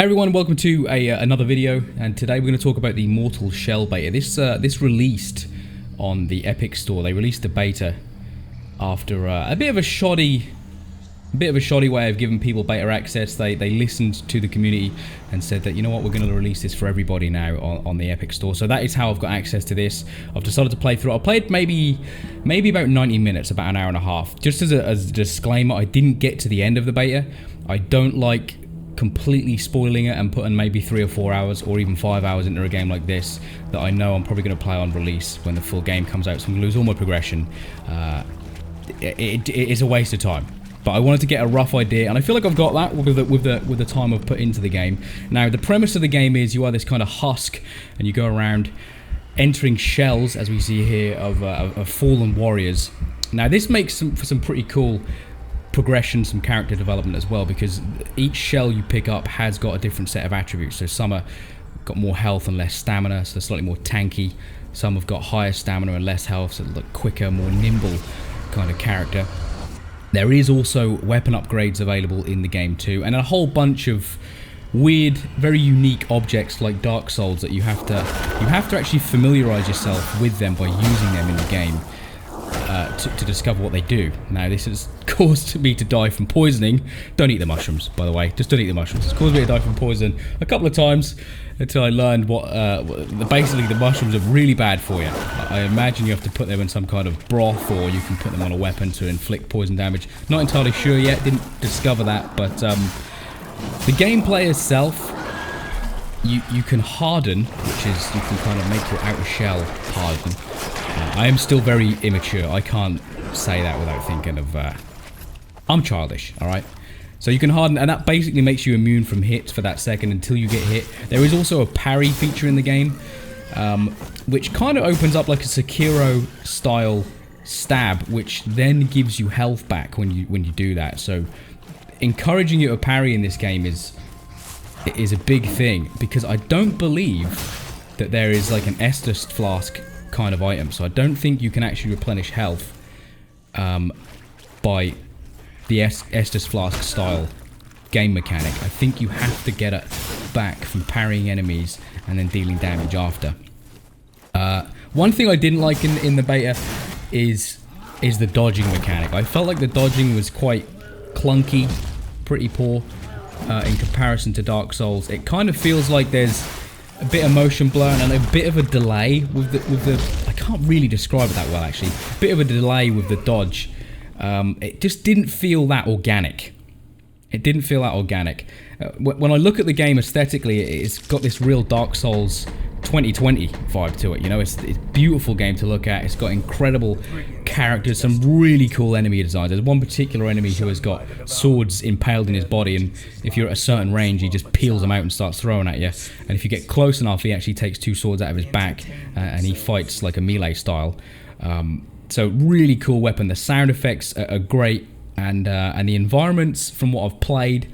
Hey everyone, welcome to another video, and today we're going to talk about the Mortal Shell beta. This released on the Epic Store. They released the beta after a bit of a shoddy way of giving people beta access. They listened to the community and said that, you know what, we're going to release this for everybody now on the Epic Store. So that is how I've got access to this. I've decided to play through. I played maybe about 90 minutes, about an hour and a half. Just as a disclaimer, I didn't get to the end of the beta. I don't like completely spoiling it and putting maybe 3 or 4 hours or even 5 hours into a game like this that I know I'm probably going to play on release when the full game comes out, so I'm going to lose all my progression. It is a waste of time. But I wanted to get a rough idea, and I feel like I've got that with the time I've put into the game. Now, the premise of the game is you are this kind of husk, and you go around entering shells, as we see here, of fallen warriors. Now, this makes for some pretty cool progression, some character development as well, because each shell you pick up has got a different set of attributes. So some are got more health and less stamina, so they're slightly more tanky. Some have got higher stamina and less health, so they look quicker, more nimble kind of character. There is also weapon upgrades available in the game too, and a whole bunch of weird, very unique objects like Dark Souls that you have to actually familiarize yourself with them by using them in the game to discover what they do. Now, this has caused me to die from poisoning. Don't eat the mushrooms, by the way. Just don't eat the mushrooms. It's caused me to die from poison a couple of times until I learned what basically the mushrooms are really bad for you. I imagine you have to put them in some kind of broth, or you can put them on a weapon to inflict poison damage. Not entirely sure yet. Didn't discover that, but the gameplay itself, you can harden, which is you can kind of make your outer shell harden. I am still very immature. I can't say that without thinking of... I'm childish, alright? So you can harden, and that basically makes you immune from hits for that second until you get hit. There is also a parry feature in the game, which kind of opens up like a Sekiro-style stab, which then gives you health back when you do that. So encouraging you to parry in this game is a big thing, because I don't believe that there is like an Estus flask kind of item, so I don't think you can actually replenish health by the Estus flask style game mechanic. I think you have to get it back from parrying enemies and then dealing damage after. One thing I didn't like in the beta is the dodging mechanic. I felt like the dodging was quite clunky, pretty poor in comparison to Dark Souls. It kind of feels like there's a bit of motion blur and a bit of a delay with the I can't really describe it that well, actually. A bit of a delay with the dodge. It just didn't feel that organic. It didn't feel that organic. When I look at the game aesthetically, it's got this real Dark Souls 2020 vibe to it. You know, it's a beautiful game to look at. It's got incredible characters, some really cool enemy designs. There's one particular enemy who has got swords impaled in his body, and if you're at a certain range, he just peels them out and starts throwing at you. And if you get close enough, he actually takes 2 swords out of his back, and he fights like a melee style. So really cool weapon. The sound effects are great, and the environments, from what I've played,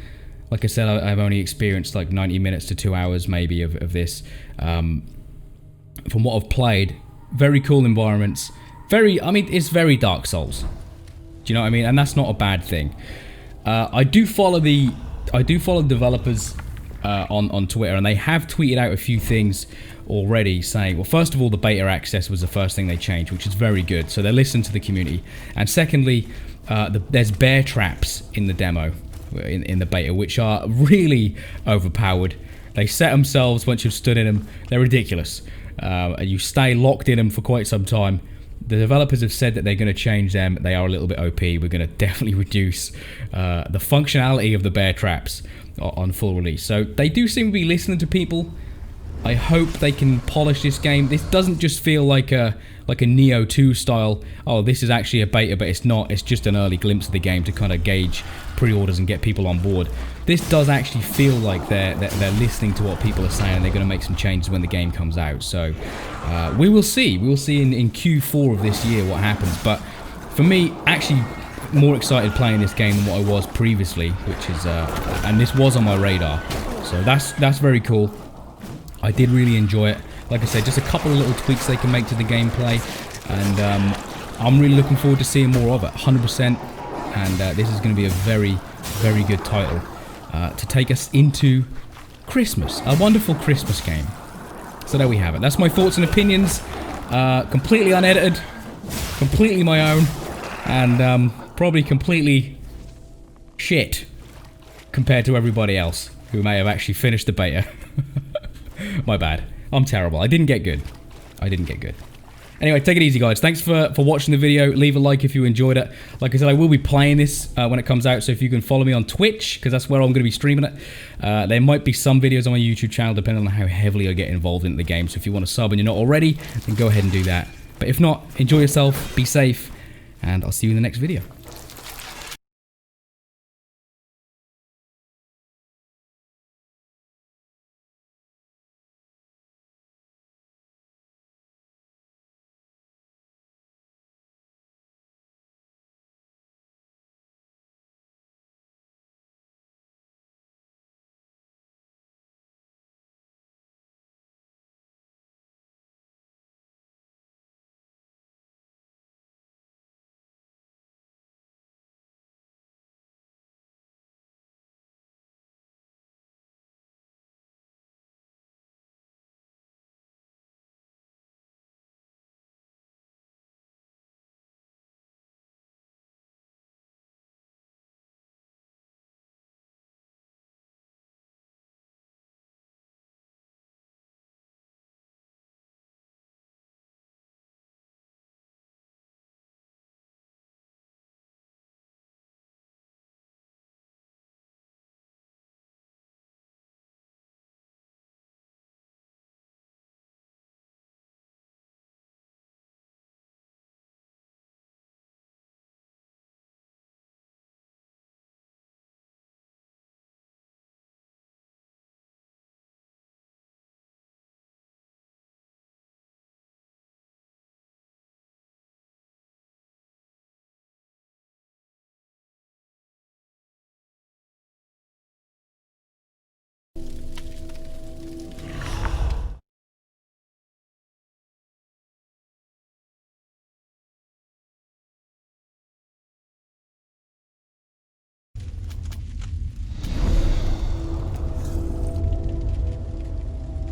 like I said, I've only experienced like 90 minutes to 2 hours maybe of this. From what I've played, very cool environments. I mean, it's very Dark Souls. Do you know what I mean? And that's not a bad thing. I do follow developers on Twitter, and they have tweeted out a few things already saying, well, first of all, the beta access was the first thing they changed, which is very good. So they're listening to the community. And secondly, there's bear traps in the demo, in the beta, which are really overpowered. They set themselves once you've stood in them. They're ridiculous. And you stay locked in them for quite some time. The developers have said that they're going to change them. They are a little bit OP. We're going to definitely reduce the functionality of the bear traps on full release. So they do seem to be listening to people. I hope they can polish this game. This doesn't just feel like a Neo 2 style, oh, this is actually a beta, but it's not. It's just an early glimpse of the game to kind of gauge pre-orders and get people on board. This does actually feel like they're listening to what people are saying, and they're going to make some changes when the game comes out. So we will see. We will see in Q4 of this year what happens. But for me, actually more excited playing this game than what I was previously, which is and this was on my radar. So that's very cool. I did really enjoy it. Like I said, just a couple of little tweaks they can make to the gameplay, and I'm really looking forward to seeing more of it, 100%. And this is going to be a very, very good title to take us into Christmas. A wonderful Christmas game. So there we have it. That's my thoughts and opinions. Completely unedited. Completely my own. And probably completely shit compared to everybody else who may have actually finished the beta. My bad. I'm terrible. I didn't get good. Anyway, take it easy, guys. Thanks for watching the video. Leave a like if you enjoyed it. Like I said, I will be playing this when it comes out, so if you can follow me on Twitch, because that's where I'm going to be streaming it. There might be some videos on my YouTube channel, depending on how heavily I get involved in the game. So if you want to sub and you're not already, then go ahead and do that. But if not, enjoy yourself, be safe, and I'll see you in the next video.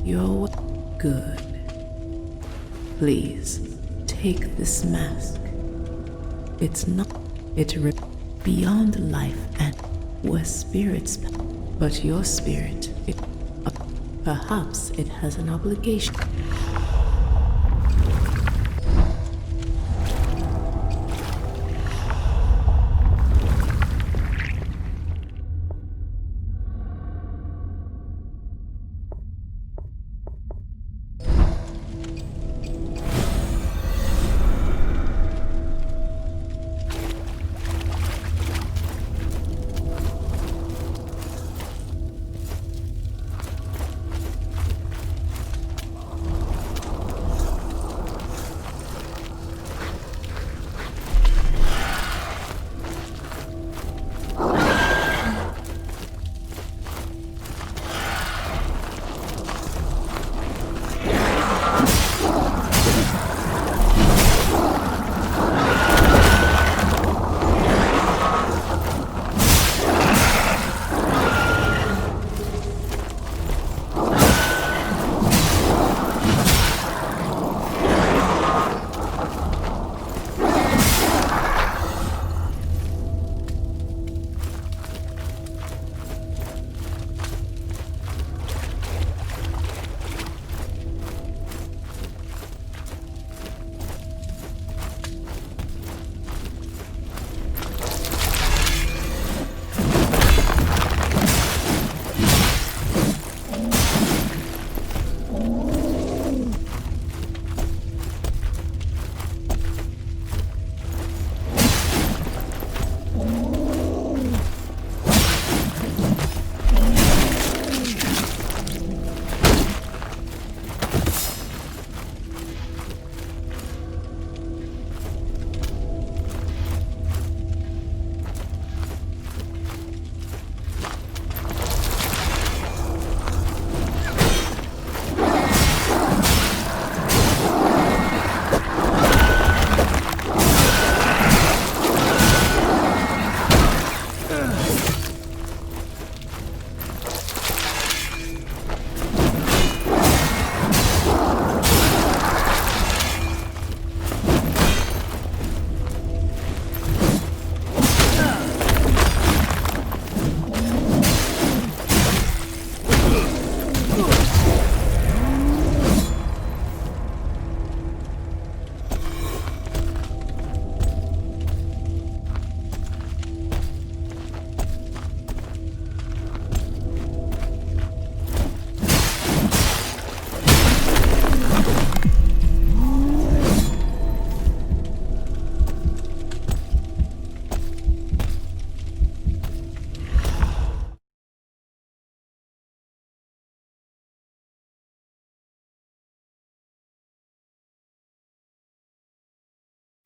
You're good. Please, take this mask. It's not... It's beyond life and where spirits... But your spirit, perhaps it has an obligation.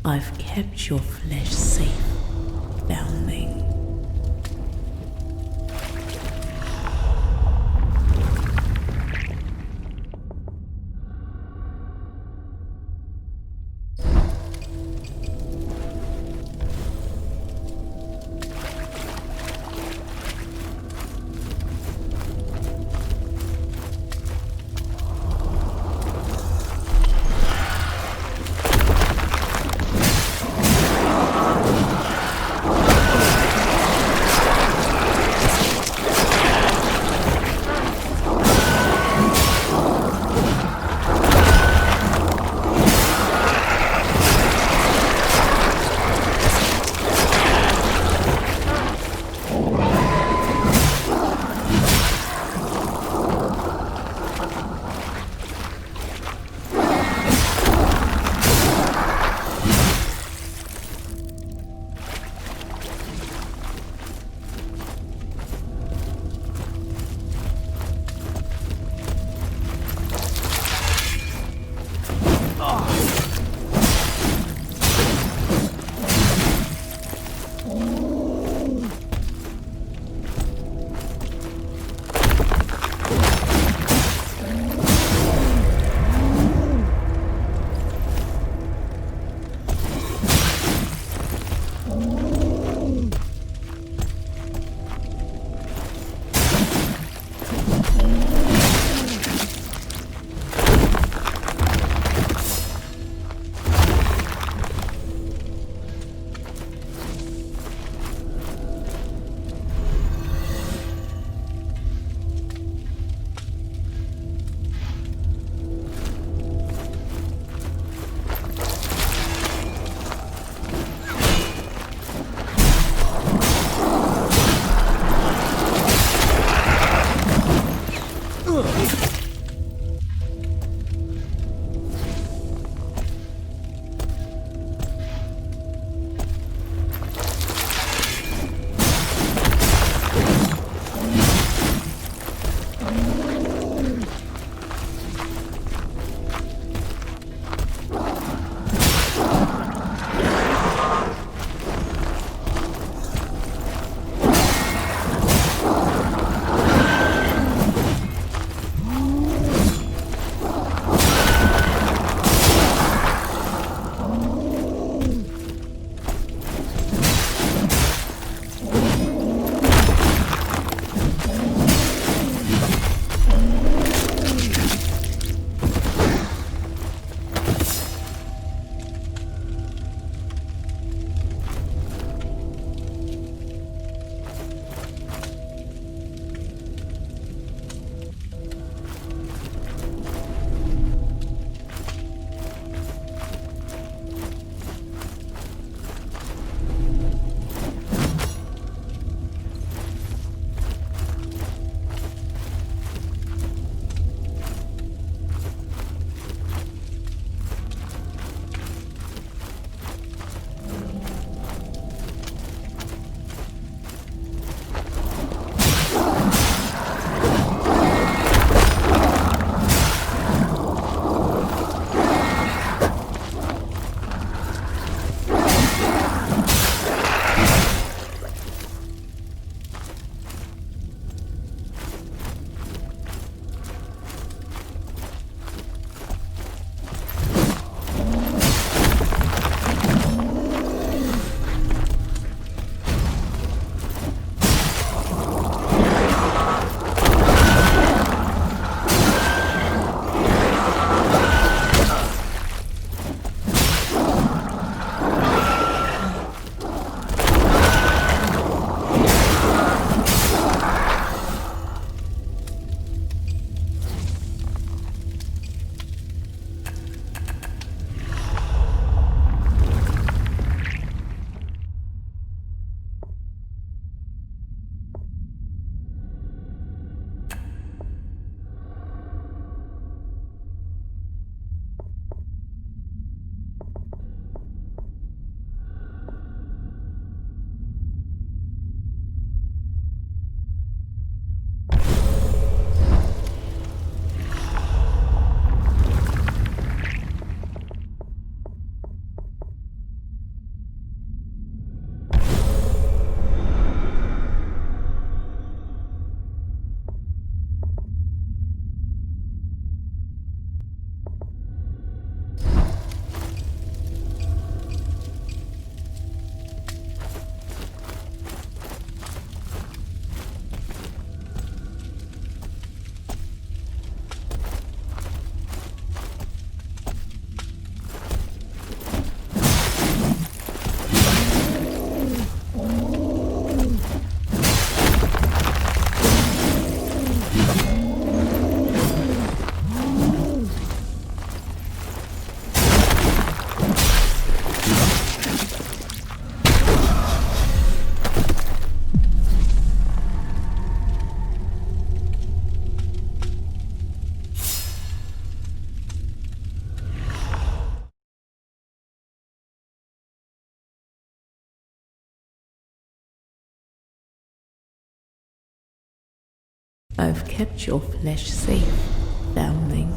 I've kept your flesh safe, foundling. I've kept your flesh safe, foundling.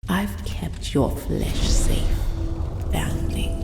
I've kept your flesh safe, foundling.